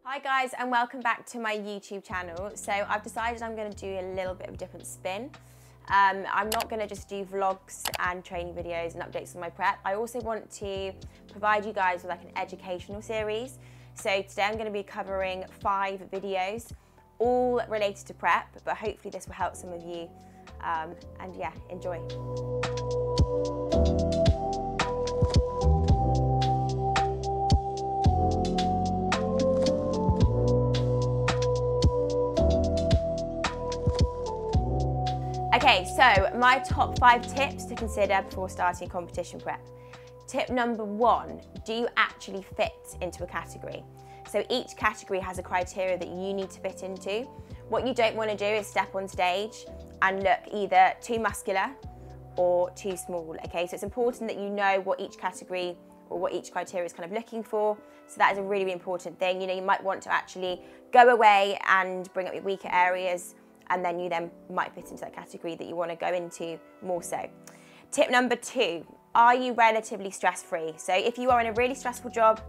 Hi guys, and welcome back to my YouTube channel. So I've decided I'm going to do a little bit of a different spin. I'm not going to just do vlogs and training videos and updates on my prep. I also want to provide you guys with like an educational series. So today I'm going to be covering 5 videos, all related to prep, but hopefully this will help some of you. And yeah, enjoy. Okay, so my top 5 tips to consider before starting competition prep. Tip number 1, do you actually fit into a category? So each category has a criteria that you need to fit into. What you don't want to do is step on stage and look either too muscular or too small, okay? So it's important that you know what each category or what each criteria is kind of looking for. So that is a really, really important thing. You know, you might want to actually go away and bring up your weaker areas, and then you might fit into that category that you want to go into more so. Tip number 2, are you relatively stress-free? So if you are in a really stressful job,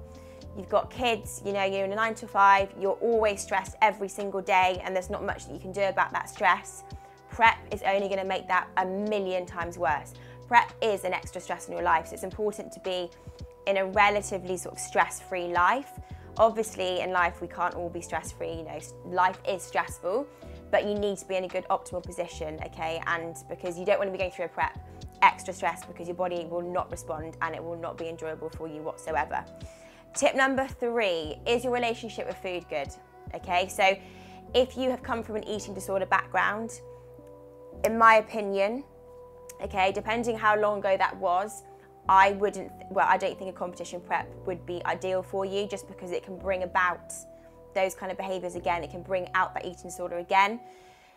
you've got kids, you know, you're in a 9 to 5, you're always stressed every single day and there's not much that you can do about that stress, prep is only going to make that a million times worse. Prep is an extra stress in your life, so it's important to be in a relatively sort of stress-free life. Obviously in life we can't all be stress-free, you know, life is stressful, but you need to be in a good optimal position, okay? And because you don't want to be going through a prep extra stress because your body will not respond and it will not be enjoyable for you whatsoever. Tip number 3, is your relationship with food good? Okay, so if you have come from an eating disorder background, in my opinion, okay, depending how long ago that was, I don't think a competition prep would be ideal for you, just because it can bring about those kind of behaviours again. It can bring out that eating disorder again.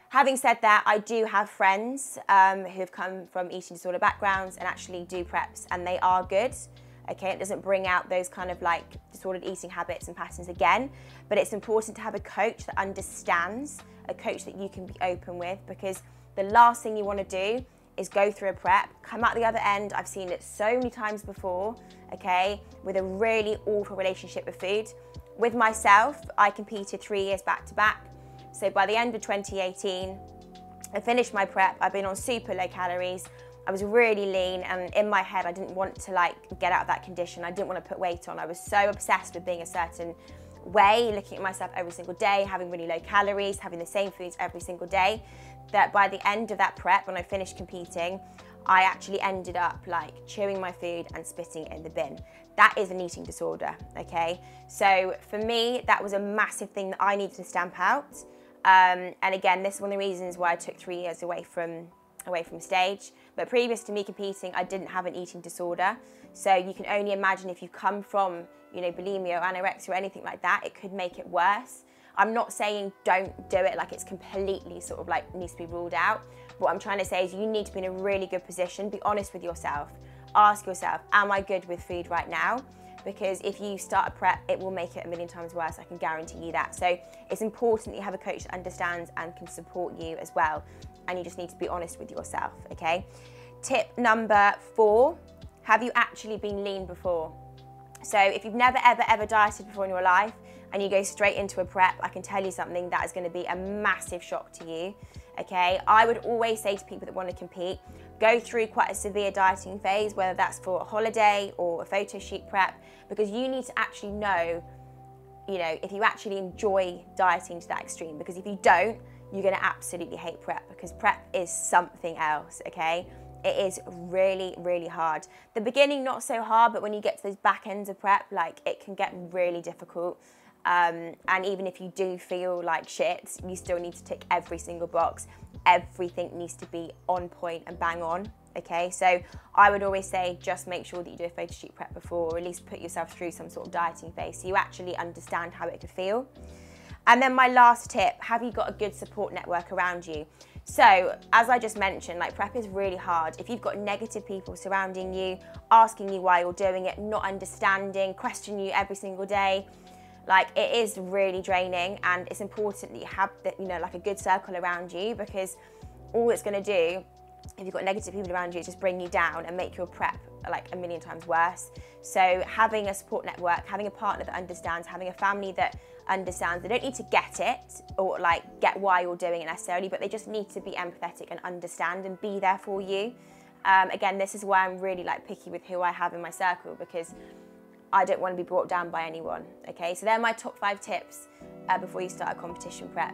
Having said that, I do have friends who have come from eating disorder backgrounds and actually do preps, and they are good. Okay, it doesn't bring out those kind of like disordered eating habits and patterns again, but it's important to have a coach that understands, a coach that you can be open with, because the last thing you want to do is go through a prep, come out the other end. I've seen it so many times before, okay, with a really awful relationship with food. With myself, I competed 3 years back to back. So by the end of 2018, I finished my prep. I've been on super low calories. I was really lean, and in my head, I didn't want to like get out of that condition. I didn't want to put weight on. I was so obsessed with being a certain way, looking at myself every single day, having really low calories, having the same foods every single day, that by the end of that prep, when I finished competing, I actually ended up like chewing my food and spitting it in the bin. That is an eating disorder, okay? So for me, that was a massive thing that I needed to stamp out. And again, this is one of the reasons why I took 3 years away from stage. But previous to me competing, I didn't have an eating disorder. So you can only imagine if you come from, you know, bulimia or anorexia or anything like that, it could make it worse. I'm not saying don't do it, like it's completely sort of like needs to be ruled out. What I'm trying to say is you need to be in a really good position, be honest with yourself. Ask yourself, am I good with food right now? Because if you start a prep, it will make it a million times worse, I can guarantee you that. So it's important that you have a coach that understands and can support you as well. And you just need to be honest with yourself, okay? Tip number 4, have you actually been lean before? So if you've never, ever dieted before in your life and you go straight into a prep, I can tell you something that is going to be a massive shock to you, okay? I would always say to people that want to compete, go through quite a severe dieting phase, whether that's for a holiday or a photo shoot prep, because you need to actually know, you know, if you actually enjoy dieting to that extreme, because if you don't, you're going to absolutely hate prep, because prep is something else, okay? It is really, really hard. The beginning, not so hard, but when you get to those back ends of prep, like it can get really difficult. And even if you do feel like shit, you still need to tick every single box. Everything needs to be on point and bang on, okay? So I would always say just make sure that you do a photo shoot prep before, or at least put yourself through some sort of dieting phase so you actually understand how it could feel. And then my last tip, have you got a good support network around you? So, as I just mentioned, like prep is really hard. If you've got negative people surrounding you, asking you why you're doing it, not understanding, questioning you every single day, like it is really draining, and it's important that you have that, you know, like a good circle around you, because all it's going to do, if you've got negative people around you, is just bring you down and make your prep like a million times worse. So having a support network, having a partner that understands, having a family that understands, they don't need to get it or like get why you're doing it necessarily, but they just need to be empathetic and understand and be there for you. Again, this is why I'm really like picky with who I have in my circle, because I don't want to be brought down by anyone. Okay, so they're my top 5 tips before you start a competition prep.